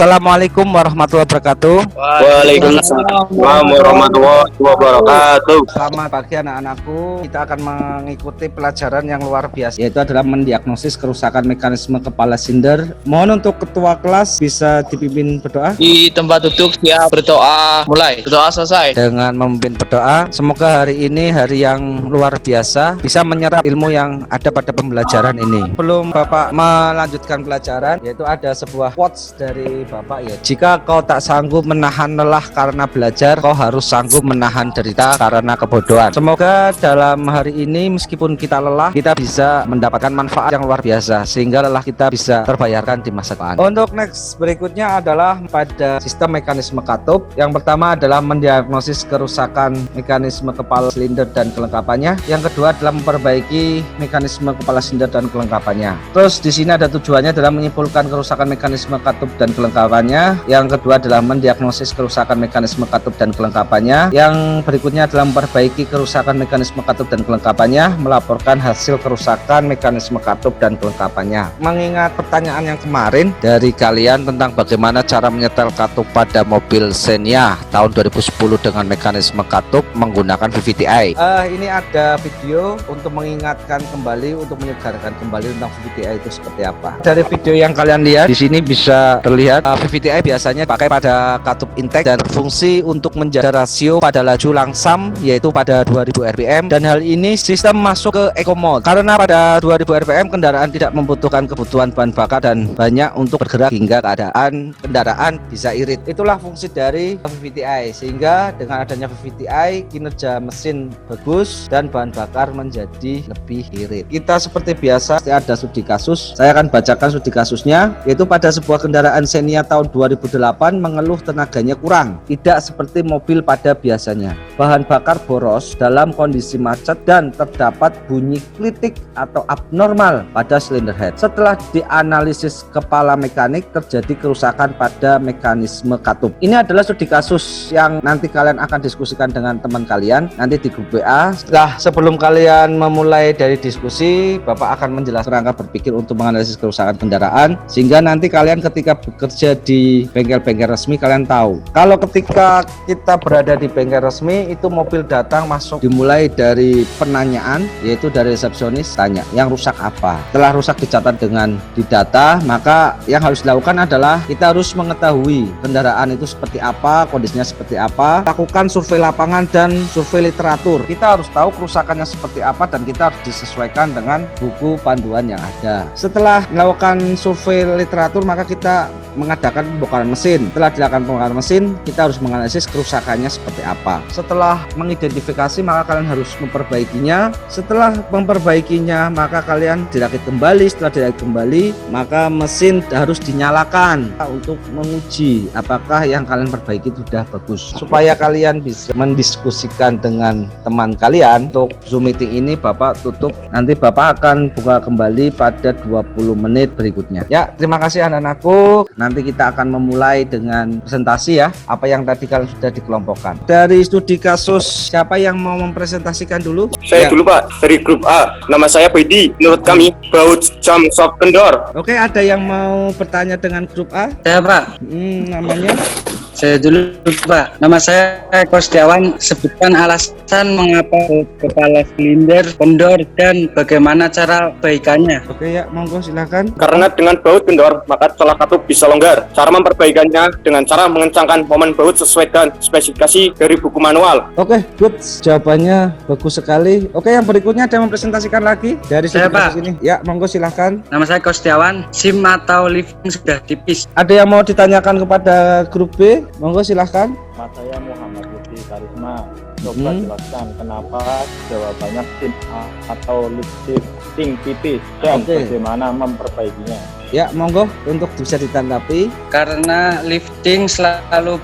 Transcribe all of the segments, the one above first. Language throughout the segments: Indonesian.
Assalamualaikum warahmatullahi wabarakatuh. Waalaikumsalam warahmatullahi wabarakatuh. Selamat pagi anak-anakku. Kita akan mengikuti pelajaran yang luar biasa, yaitu adalah mendiagnosis kerusakan mekanisme kepala sinder. Mohon untuk ketua kelas bisa dipimpin berdoa. Di tempat duduk siap berdoa. Mulai. Berdoa selesai. Dengan memimpin berdoa, semoga hari ini hari yang luar biasa, bisa menyerap ilmu yang ada pada pembelajaran ini. Sebelum Bapak melanjutkan pelajaran, yaitu ada sebuah quotes dari Bapak, ya. Jika kau tak sanggup menahan lelah karena belajar, kau harus sanggup menahan derita karena kebodohan. Semoga dalam hari ini meskipun kita lelah, kita bisa mendapatkan manfaat yang luar biasa, sehingga lelah kita bisa terbayarkan di masa depan. Untuk next berikutnya adalah pada sistem mekanisme katup. Yang pertama adalah mendiagnosis kerusakan mekanisme kepala silinder dan kelengkapannya. Yang kedua adalah memperbaiki mekanisme kepala silinder dan kelengkapannya. Terus di sini ada tujuannya adalah menyimpulkan kerusakan mekanisme katup dan kelengkapannya. Yang kedua adalah mendiagnosis kerusakan mekanisme katup dan kelengkapannya. Yang berikutnya adalah memperbaiki kerusakan mekanisme katup dan kelengkapannya, melaporkan hasil kerusakan mekanisme katup dan kelengkapannya. Mengingat pertanyaan yang kemarin dari kalian tentang bagaimana cara menyetel katup pada mobil Xenia tahun 2010 dengan mekanisme katup menggunakan VVTi. Ini ada video untuk mengingatkan kembali, untuk menyegarkan kembali tentang VVTi itu seperti apa. Dari video yang kalian lihat di sini bisa terlihat VVTi biasanya pakai pada katup intake dan berfungsi untuk menjaga rasio pada laju langsam, yaitu pada 2000 rpm, dan hal ini sistem masuk ke eco mode karena pada 2000 rpm kendaraan tidak membutuhkan kebutuhan bahan bakar dan banyak untuk bergerak hingga keadaan kendaraan bisa irit. Itulah fungsi dari VVTi, sehingga dengan adanya VVTi kinerja mesin bagus dan bahan bakar menjadi lebih irit. Kita seperti biasa ada studi kasus. Saya akan bacakan studi kasusnya, yaitu pada sebuah kendaraan Xenia tahun 2008 mengeluh tenaganya kurang, tidak seperti mobil pada biasanya. Bahan bakar boros dalam kondisi macet dan terdapat bunyi klitik atau abnormal pada silinder head. Setelah dianalisis kepala mekanik, terjadi kerusakan pada mekanisme katup. Ini adalah studi kasus yang nanti kalian akan diskusikan dengan teman kalian nanti di grup WA. Sebelum kalian memulai dari diskusi, Bapak akan menjelaskan kerangka berpikir untuk menganalisis kerusakan kendaraan, sehingga nanti kalian ketika bekerja di bengkel-bengkel resmi kalian tahu. Kalau ketika kita berada di bengkel resmi, itu mobil datang masuk, dimulai dari penanyaan, yaitu dari resepsionis tanya yang rusak apa. Setelah rusak dicatat dengan didata, maka yang harus dilakukan adalah kita harus mengetahui kendaraan itu seperti apa, kondisinya seperti apa, lakukan survei lapangan dan survei literatur. Kita harus tahu kerusakannya seperti apa dan kita harus disesuaikan dengan buku panduan yang ada. Setelah melakukan survei literatur, maka kita mengadakan pembongkaran mesin. Setelah dilakukan pembongkaran mesin, kita harus menganalisis kerusakannya seperti apa. Setelah mengidentifikasi, maka kalian harus memperbaikinya. Setelah memperbaikinya, maka kalian dirakit kembali. Setelah dirakit kembali, maka mesin harus dinyalakan untuk menguji apakah yang kalian perbaiki sudah bagus. Supaya kalian bisa mendiskusikan dengan teman kalian, untuk Zoom meeting ini Bapak tutup. Nanti Bapak akan buka kembali pada 20 menit berikutnya. Ya, terima kasih anak-anakku. Nanti kita akan memulai dengan presentasi, ya, apa yang tadi kalian sudah dikelompokkan. Dari studi kasus, siapa yang mau mempresentasikan dulu? Saya dulu, Pak, dari grup A. Nama saya Bedi. Menurut kami, baut jam shock kendor. Oke, ada yang mau bertanya dengan grup A? Saya, Pak. Namanya? Saya dulu, Pak. Nama saya Eko Setiawan. Sebutkan alasan mengapa kepala silinder kendor dan bagaimana cara perbaikannya. Oke, ya, monggo silakan. Karena dengan baut kendor, maka celah katup bisa longgar. Cara memperbaikannya dengan cara mengencangkan momen baut sesuai dengan spesifikasi dari buku manual. Oke, good. Jawabannya bagus sekali. Oke, yang berikutnya ada yang mempresentasikan lagi dari Saya, studi kasus Pak. ini. Ya, monggo silakan. Nama saya Eko Setiawan. SIM atau lifting sudah tipis. Ada yang mau ditanyakan kepada grup B? Monggo silahkan. Nama saya Muhammad Budi Karisma. Coba jelaskan kenapa jawabannya SIM atau lifting tipis dan bagaimana memperbaikinya. Ya, monggo untuk bisa ditanggapi. Karena lifting selalu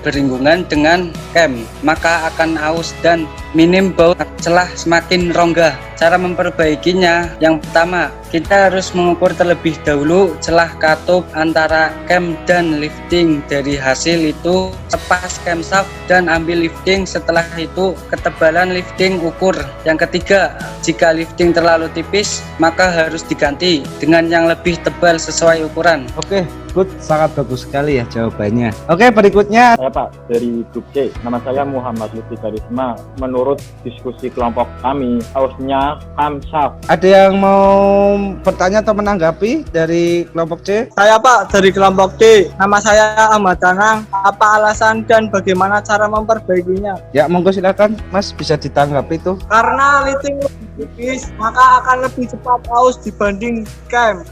beringgungan dengan cam, maka akan aus dan minim baut celah semakin rongga. Cara memperbaikinya, yang pertama, kita harus mengukur terlebih dahulu celah katup antara cam dan lifting. Dari hasil itu, lepas camshaft dan ambil lifting. Setelah itu, ketebalan lifting ukur. Yang ketiga, jika lifting terlalu tipis, maka harus diganti dengan yang lebih tebal sesuai ukuran. Oke, good, sangat bagus sekali ya jawabannya. Oke, berikutnya. Saya Pak dari grup C. Nama saya Muhammad Lutfi Karisma. Menurut diskusi kelompok kami, ausnya kamsaf. Ada yang mau bertanya atau menanggapi dari kelompok C? Saya Pak dari kelompok D. Nama saya Ahmad Tanang. Apa alasan dan bagaimana cara memperbaikinya? Ya, monggo silakan Mas, bisa ditanggapi itu. Karena liting lebih tipis, maka akan lebih cepat aus dibanding cam.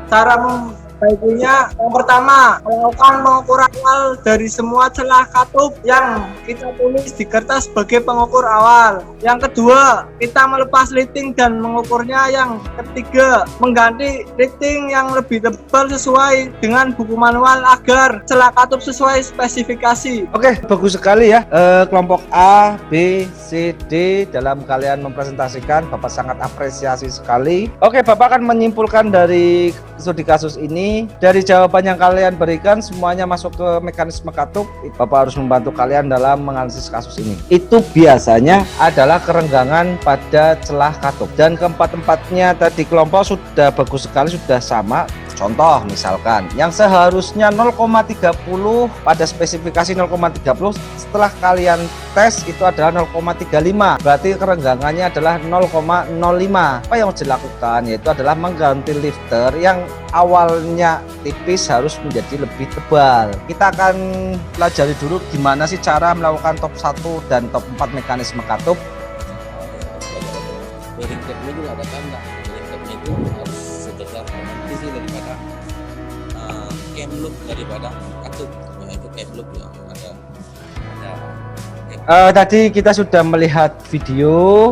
Cara membaikinya, yang pertama, melakukan pengukuran awal dari semua celah katup yang kita tulis di kertas sebagai pengukur awal. Yang kedua, kita melepas liting dan mengukurnya. Yang ketiga, mengganti liting yang lebih tebal sesuai dengan buku manual agar celah katup sesuai spesifikasi. Oke, bagus sekali ya. Kelompok A, B, C, D dalam kalian mempresentasikan, Bapak sangat apresiasi sekali. Oke, Bapak akan menyimpulkan dari studi kasus ini, dari jawaban yang kalian berikan semuanya masuk ke mekanisme katup. Bapak harus membantu kalian dalam menganalisis kasus ini. Itu biasanya adalah kerenggangan pada celah katup, dan keempat-empatnya tadi kelompok sudah bagus sekali, sudah sama. Contoh misalkan yang seharusnya 0,30 pada spesifikasi 0,30, setelah kalian tes itu adalah 0,35, berarti kerenggangannya adalah 0,05. Apa yang harus dilakukan yaitu adalah mengganti lifter yang awalnya tipis harus menjadi lebih tebal. Kita akan pelajari dulu gimana sih cara melakukan top 1 dan top 4 mekanisme katup. Recapnya itu ada tanda, recapnya itu harus sebesar kompetisi daripada cam loop daripada katup, yaitu cam loop yang ada. Tadi kita sudah melihat video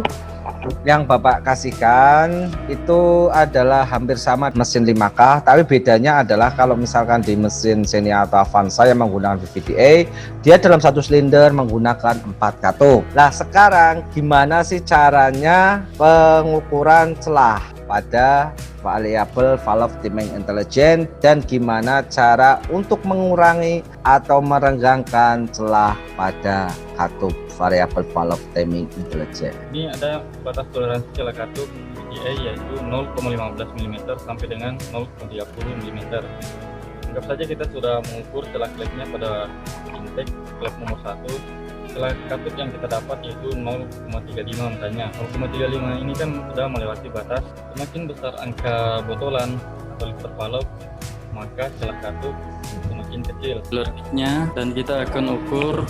yang Bapak kasihkan, itu adalah hampir sama mesin 5K, tapi bedanya adalah kalau misalkan di mesin Xenia atau Avanza yang menggunakan VVDA, dia dalam satu silinder menggunakan 4 katup. Nah, sekarang gimana sih caranya pengukuran celah pada variabel valve timing intelligent, dan gimana cara untuk mengurangi atau merenggangkan celah pada katup variabel valve timing intelligent. Ini ada batas toleransi celah katup VGA yaitu 0,15 mm sampai dengan 0,30 mm. Anggap saja kita sudah mengukur celah kleknya pada intake klep nomor 1. Celah katup yang kita dapat yaitu 0,35 misalnya. 0,35 ini kan sudah melewati batas. Semakin besar angka botolan atau liter valve, maka celah katup semakin kecil. Lerknya, dan kita akan ukur.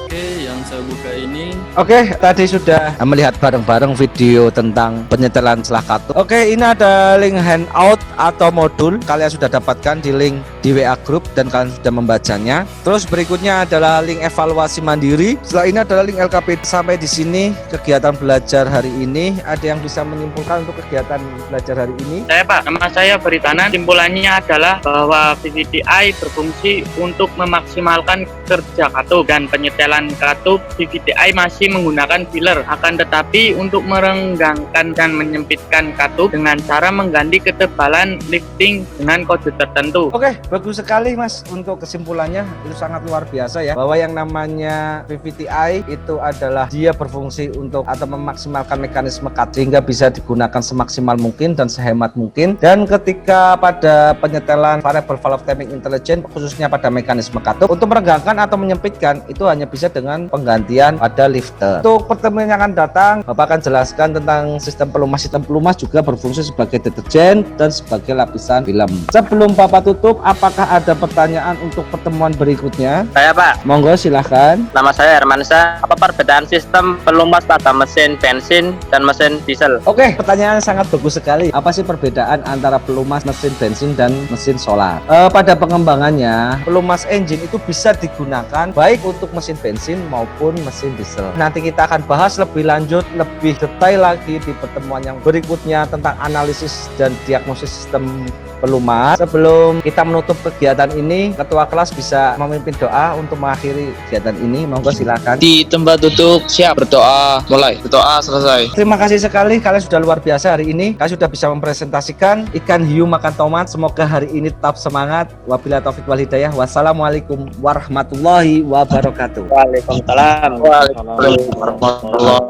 Oke, yang saya buka ini. Oke, tadi sudah melihat bareng-bareng video tentang penyetelan celah katup. Oke, ini ada link handout atau modul, kalian sudah dapatkan di link di WA group dan kalian sudah membacanya. Terus berikutnya adalah link evaluasi mandiri. Setelah ini adalah link LKP. Sampai di sini kegiatan belajar hari ini. Ada yang bisa menyimpulkan untuk kegiatan belajar hari ini? Saya Pak, nama saya Beritana. Simpulannya adalah bahwa VVDI berfungsi untuk memaksimalkan kerja katup, dan penyetelan katup VVDI masih menggunakan filler. Akan tetapi untuk merenggangkan dan menyempitkan katup dengan cara mengganti ketebalan lifting dengan kode tertentu. Oke, bagus sekali Mas untuk kesimpulannya. Itu sangat luar biasa ya, bahwa yang namanya VVDI itu adalah dia berfungsi untuk atau memaksimalkan mekanisme katup sehingga bisa digunakan semaksimal mungkin dan sehemat mungkin. Dan ketika pada penyetelan variable valve timing intelligent, khususnya pada mekanisme katup, untuk merenggangkan atau menyempitkan itu hanya bisa dengan penggantian pada lifter. Untuk pertemuan yang akan datang, Bapak akan jelaskan tentang sistem pelumas. Sistem pelumas juga berfungsi sebagai deterjen dan sebagai lapisan film. Sebelum Bapak tutup, apakah ada pertanyaan untuk pertemuan berikutnya? Saya Pak. Monggo silahkan. Nama saya Hermansyah. Apa perbedaan sistem pelumas pada mesin bensin dan mesin diesel? Oke, pertanyaan sangat bagus sekali. Apa sih perbedaan antara pelumas mesin bensin dan mesin solar? Pada pengembangannya, pelumas engine itu bisa digunakan baik untuk mesin bensin maupun mesin diesel. Nanti kita akan bahas lebih lanjut, lebih detail lagi di pertemuan yang berikutnya tentang analisis dan diagnosis sistem pelumas. Sebelum kita menutup kegiatan ini, ketua kelas bisa memimpin doa untuk mengakhiri kegiatan ini. Monggo silakan. Di tempat duduk siap, berdoa mulai, berdoa selesai. Terima kasih sekali, kalian sudah luar biasa hari ini. Kalian sudah bisa mempresentasikan ikan hiu makan tomat. Semoga hari ini tetap semangat. Wabillahi taufiq wal hidayah. Wassalamualaikum warahmatullahi wabarakatuh. Waalaikumsalam. Waalaikumsalam.